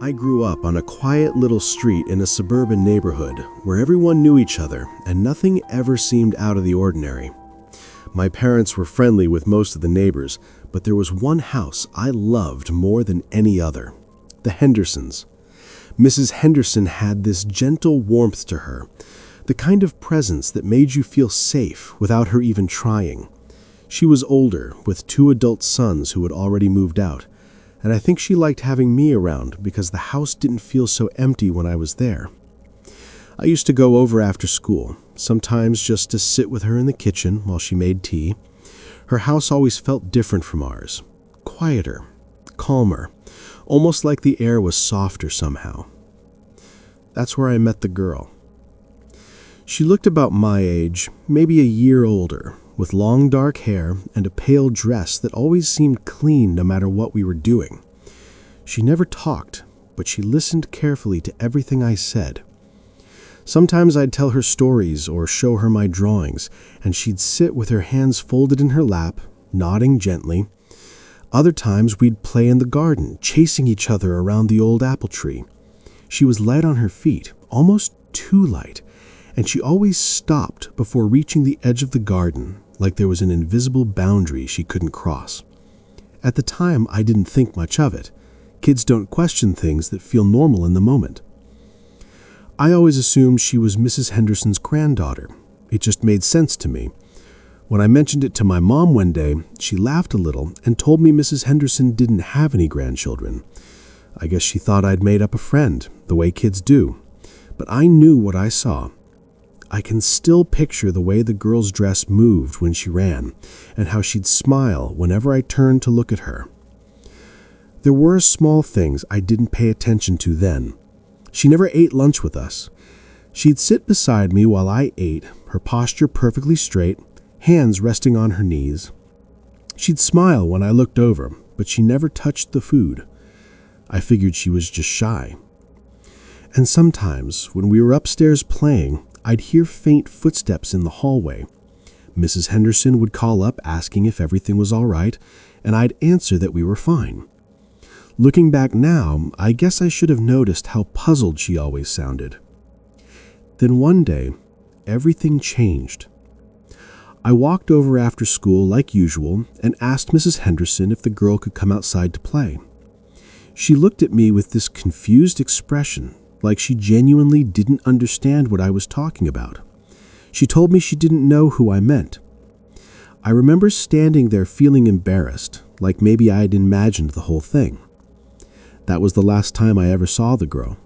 I grew up on a quiet little street in a suburban neighborhood where everyone knew each other and nothing ever seemed out of the ordinary. My parents were friendly with most of the neighbors, but there was one house I loved more than any other: the Hendersons. Mrs. Henderson had this gentle warmth to her, the kind of presence that made you feel safe without her even trying. She was older, with 2 adult sons who had already moved out, and I think she liked having me around because the house didn't feel so empty when I was there. I used to go over after school, sometimes just to sit with her in the kitchen while she made tea. Her house always felt different from ours, quieter, calmer, almost like the air was softer somehow. That's where I met the girl. She looked about my age, maybe a year older, with long dark hair and a pale dress that always seemed clean no matter what we were doing. She never talked, but she listened carefully to everything I said. Sometimes I'd tell her stories or show her my drawings, and she'd sit with her hands folded in her lap, nodding gently. Other times we'd play in the garden, chasing each other around the old apple tree. She was light on her feet, almost too light, and she always stopped before reaching the edge of the garden, like there was an invisible boundary she couldn't cross. At the time, I didn't think much of it. Kids don't question things that feel normal in the moment. I always assumed she was Mrs. Henderson's granddaughter. It just made sense to me. When I mentioned it to my mom one day, she laughed a little and told me Mrs. Henderson didn't have any grandchildren. I guess she thought I'd made up a friend, the way kids do. But I knew what I saw. I can still picture the way the girl's dress moved when she ran, and how she'd smile whenever I turned to look at her. There were small things I didn't pay attention to then. She never ate lunch with us. She'd sit beside me while I ate, her posture perfectly straight, hands resting on her knees. She'd smile when I looked over, but she never touched the food. I figured she was just shy. And sometimes, when we were upstairs playing, I'd hear faint footsteps in the hallway. Mrs. Henderson would call up asking if everything was all right, and I'd answer that we were fine. Looking back now, I guess I should have noticed how puzzled she always sounded. Then one day, everything changed. I walked over after school like usual and asked Mrs. Henderson if the girl could come outside to play. She looked at me with this confused expression, like she genuinely didn't understand what I was talking about. She told me she didn't know who I meant. I remember standing there feeling embarrassed, like maybe I had imagined the whole thing. That was the last time I ever saw the girl.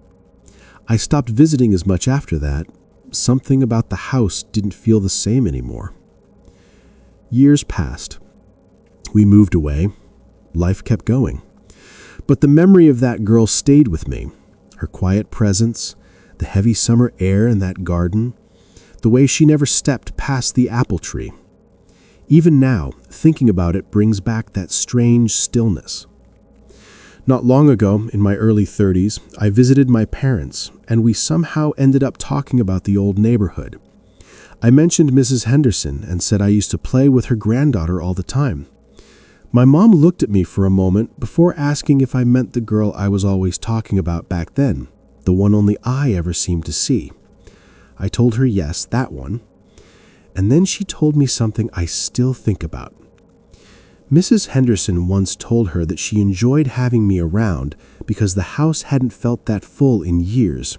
I stopped visiting as much after that. Something about the house didn't feel the same anymore. Years passed. We moved away. Life kept going. But the memory of that girl stayed with me. Her quiet presence, the heavy summer air in that garden, the way she never stepped past the apple tree. Even now, thinking about it brings back that strange stillness. Not long ago, in my early 30s, I visited my parents, and we somehow ended up talking about the old neighborhood. I mentioned Mrs. Henderson and said I used to play with her granddaughter all the time. My mom looked at me for a moment before asking if I meant the girl I was always talking about back then, the one only I ever seemed to see. I told her yes, that one. And then she told me something I still think about. Mrs. Henderson once told her that she enjoyed having me around because the house hadn't felt that full in years.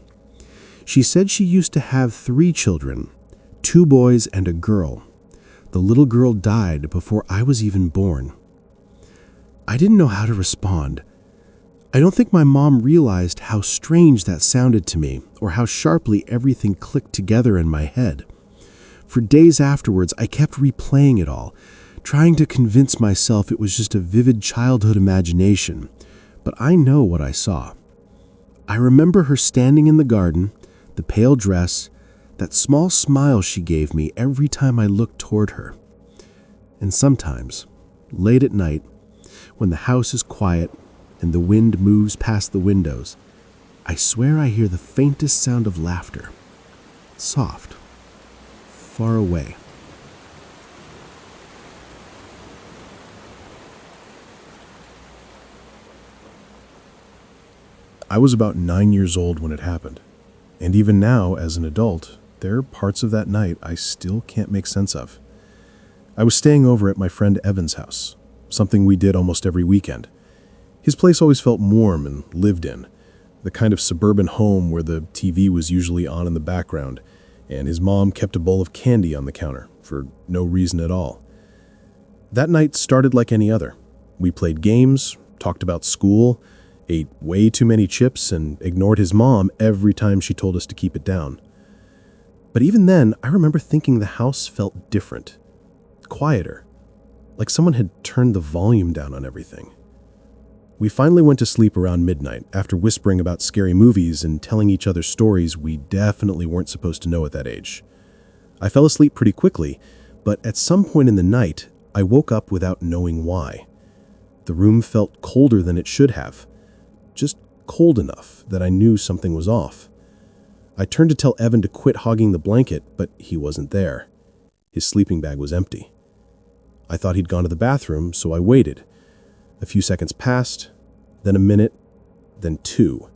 She said she used to have 3 children, 2 boys and a girl. The little girl died before I was even born. I didn't know how to respond. I don't think my mom realized how strange that sounded to me, or how sharply everything clicked together in my head. For days afterwards, I kept replaying it all, trying to convince myself it was just a vivid childhood imagination, but I know what I saw. I remember her standing in the garden, the pale dress, that small smile she gave me every time I looked toward her. And sometimes, late at night, when the house is quiet and the wind moves past the windows, I swear I hear the faintest sound of laughter. Soft. Far away. I was about 9 years old when it happened, and even now, as an adult, there are parts of that night I still can't make sense of. I was staying over at my friend Evan's house, something we did almost every weekend. His place always felt warm and lived in, the kind of suburban home where the TV was usually on in the background, and his mom kept a bowl of candy on the counter for no reason at all. That night started like any other. We played games, talked about school, ate way too many chips, and ignored his mom every time she told us to keep it down. But even then, I remember thinking the house felt different, quieter, like someone had turned the volume down on everything. We finally went to sleep around midnight after whispering about scary movies and telling each other stories we definitely weren't supposed to know at that age. I fell asleep pretty quickly, but at some point in the night, I woke up without knowing why. The room felt colder than it should have, just cold enough that I knew something was off. I turned to tell Evan to quit hogging the blanket, but he wasn't there. His sleeping bag was empty. I thought he'd gone to the bathroom, so I waited. A few seconds passed, then a minute, then 2.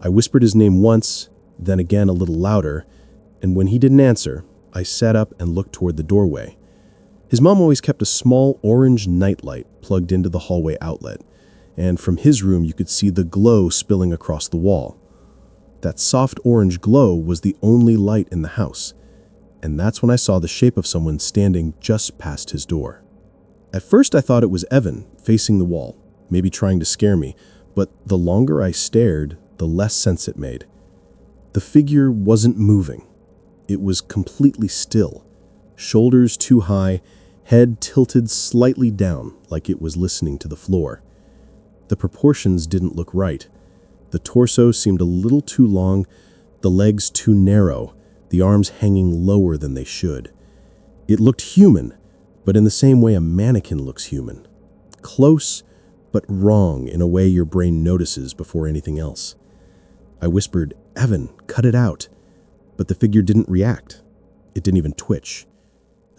I whispered his name once, then again a little louder, and when he didn't answer, I sat up and looked toward the doorway. His mom always kept a small orange nightlight plugged into the hallway outlet, and from his room you could see the glow spilling across the wall. That soft orange glow was the only light in the house, and that's when I saw the shape of someone standing just past his door. At first I thought it was Evan, facing the wall, maybe trying to scare me, but the longer I stared, the less sense it made. The figure wasn't moving. It was completely still, shoulders too high, head tilted slightly down like it was listening to the floor. The proportions didn't look right. The torso seemed a little too long, the legs too narrow, the arms hanging lower than they should. It looked human, but in the same way a mannequin looks human. Close, but wrong in a way your brain notices before anything else. I whispered, "Evan, cut it out." But the figure didn't react. It didn't even twitch.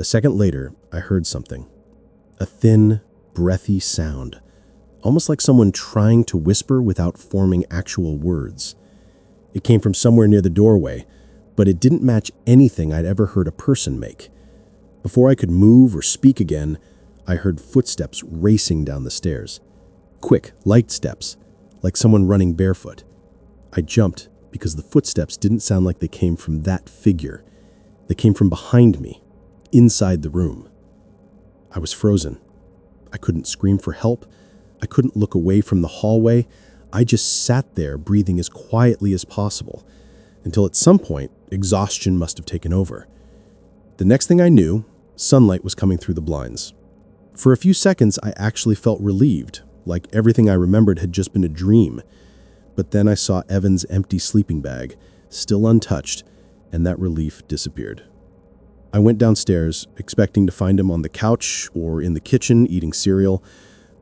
A second later, I heard something. A thin, breathy sound, almost like someone trying to whisper without forming actual words. It came from somewhere near the doorway, but it didn't match anything I'd ever heard a person make. Before I could move or speak again, I heard footsteps racing down the stairs. Quick, light steps, like someone running barefoot. I jumped because the footsteps didn't sound like they came from that figure. They came from behind me, inside the room. I was frozen. I couldn't scream for help. I couldn't look away from the hallway. I just sat there breathing as quietly as possible, until at some point, exhaustion must have taken over. The next thing I knew, sunlight was coming through the blinds. For a few seconds, I actually felt relieved, like everything I remembered had just been a dream. But then I saw Evan's empty sleeping bag, still untouched, and that relief disappeared. I went downstairs, expecting to find him on the couch or in the kitchen eating cereal,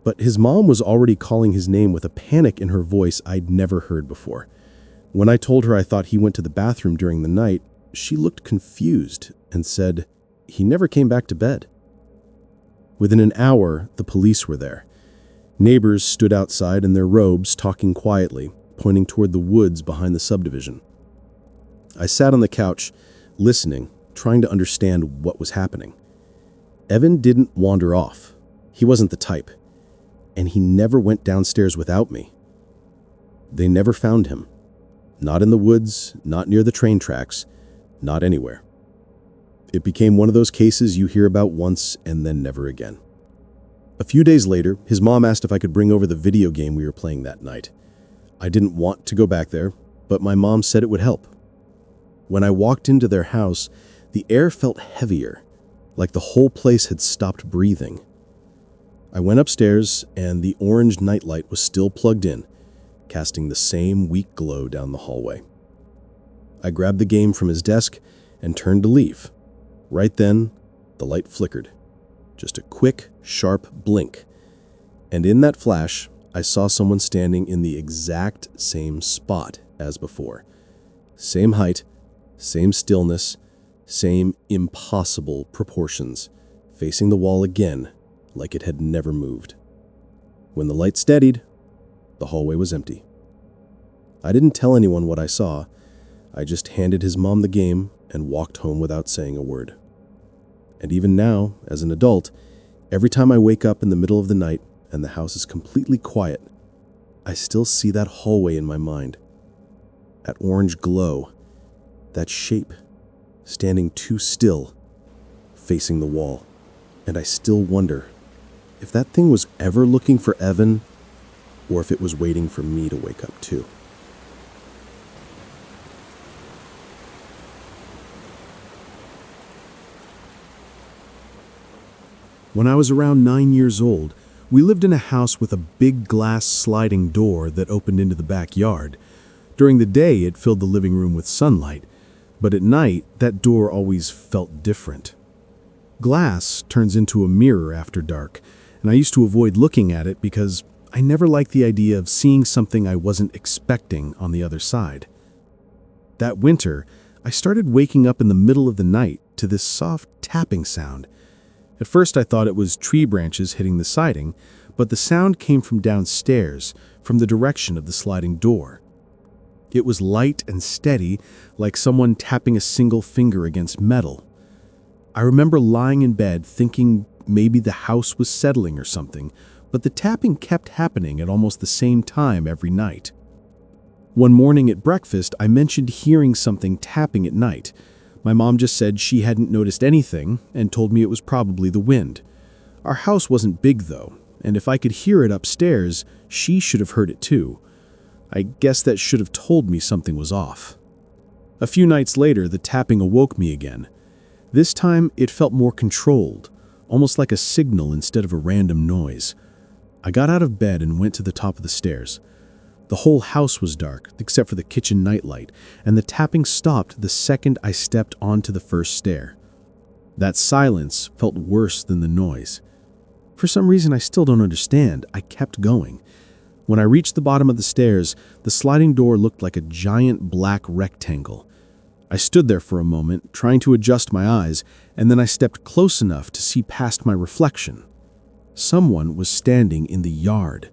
but his mom was already calling his name with a panic in her voice I'd never heard before. When I told her I thought he went to the bathroom during the night, she looked confused and said, "He never came back to bed." Within an hour, the police were there. Neighbors stood outside in their robes, talking quietly, pointing toward the woods behind the subdivision. I sat on the couch, listening, trying to understand what was happening. Evan didn't wander off. He wasn't the type. And he never went downstairs without me. They never found him. Not in the woods, not near the train tracks, not anywhere. It became one of those cases you hear about once and then never again. A few days later, his mom asked if I could bring over the video game we were playing that night. I didn't want to go back there, but my mom said it would help. When I walked into their house, the air felt heavier, like the whole place had stopped breathing. I went upstairs, and the orange nightlight was still plugged in, casting the same weak glow down the hallway. I grabbed the game from his desk and turned to leave. Right then, the light flickered. Just a quick, sharp blink. And in that flash, I saw someone standing in the exact same spot as before. Same height, same stillness, same impossible proportions, facing the wall again like it had never moved. When the light steadied, the hallway was empty. I didn't tell anyone what I saw. I just handed his mom the game and walked home without saying a word. And even now, as an adult, every time I wake up in the middle of the night and the house is completely quiet, I still see that hallway in my mind. That orange glow, that shape, standing too still, facing the wall. And I still wonder if that thing was ever looking for Evan, or if it was waiting for me to wake up too. When I was around 9 years old, we lived in a house with a big glass sliding door that opened into the backyard. During the day, it filled the living room with sunlight, but at night, that door always felt different. Glass turns into a mirror after dark, and I used to avoid looking at it because I never liked the idea of seeing something I wasn't expecting on the other side. That winter, I started waking up in the middle of the night to this soft tapping sound. At first I thought it was tree branches hitting the siding, but the sound came from downstairs, from the direction of the sliding door. It was light and steady, like someone tapping a single finger against metal. I remember lying in bed thinking maybe the house was settling or something, but the tapping kept happening at almost the same time every night. One morning at breakfast, I mentioned hearing something tapping at night. My mom just said she hadn't noticed anything and told me it was probably the wind. Our house wasn't big though, and if I could hear it upstairs, she should have heard it too. I guess that should have told me something was off. A few nights later, the tapping awoke me again. This time, it felt more controlled, almost like a signal instead of a random noise. I got out of bed and went to the top of the stairs. The whole house was dark, except for the kitchen nightlight, and the tapping stopped the second I stepped onto the first stair. That silence felt worse than the noise. For some reason I still don't understand, I kept going. When I reached the bottom of the stairs, the sliding door looked like a giant black rectangle. I stood there for a moment, trying to adjust my eyes, and then I stepped close enough to see past my reflection. Someone was standing in the yard.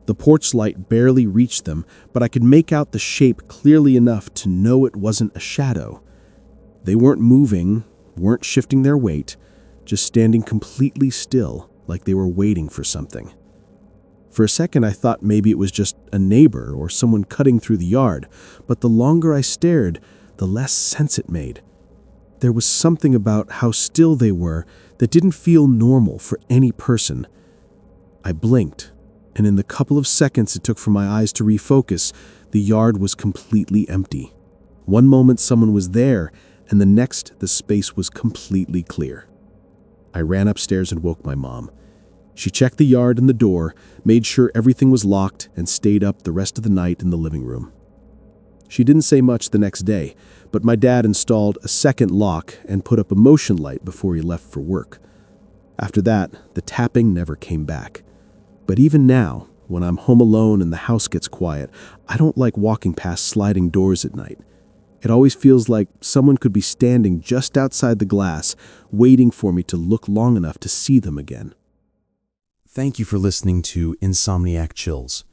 The porch light barely reached them, but I could make out the shape clearly enough to know it wasn't a shadow. They weren't moving, weren't shifting their weight, just standing completely still, like they were waiting for something. For a second, I thought maybe it was just a neighbor or someone cutting through the yard, but the longer I stared, the less sense it made. There was something about how still they were that didn't feel normal for any person. I blinked, and in the couple of seconds it took for my eyes to refocus, the yard was completely empty. One moment someone was there, and the next the space was completely clear. I ran upstairs and woke my mom. She checked the yard and the door, made sure everything was locked, and stayed up the rest of the night in the living room. She didn't say much the next day, but my dad installed a second lock and put up a motion light before he left for work. After that, the tapping never came back. But even now, when I'm home alone and the house gets quiet, I don't like walking past sliding doors at night. It always feels like someone could be standing just outside the glass, waiting for me to look long enough to see them again. Thank you for listening to Insomnia Chills.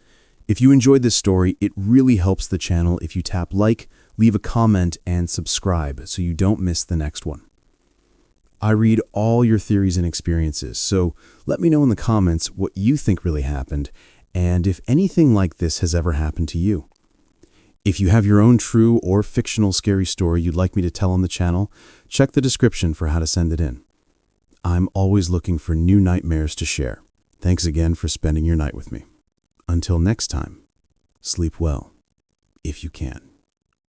If you enjoyed this story, it really helps the channel if you tap like, leave a comment, and subscribe so you don't miss the next one. I read all your theories and experiences, so let me know in the comments what you think really happened and if anything like this has ever happened to you. If you have your own true or fictional scary story you'd like me to tell on the channel, check the description for how to send it in. I'm always looking for new nightmares to share. Thanks again for spending your night with me. Until next time, sleep well, if you can.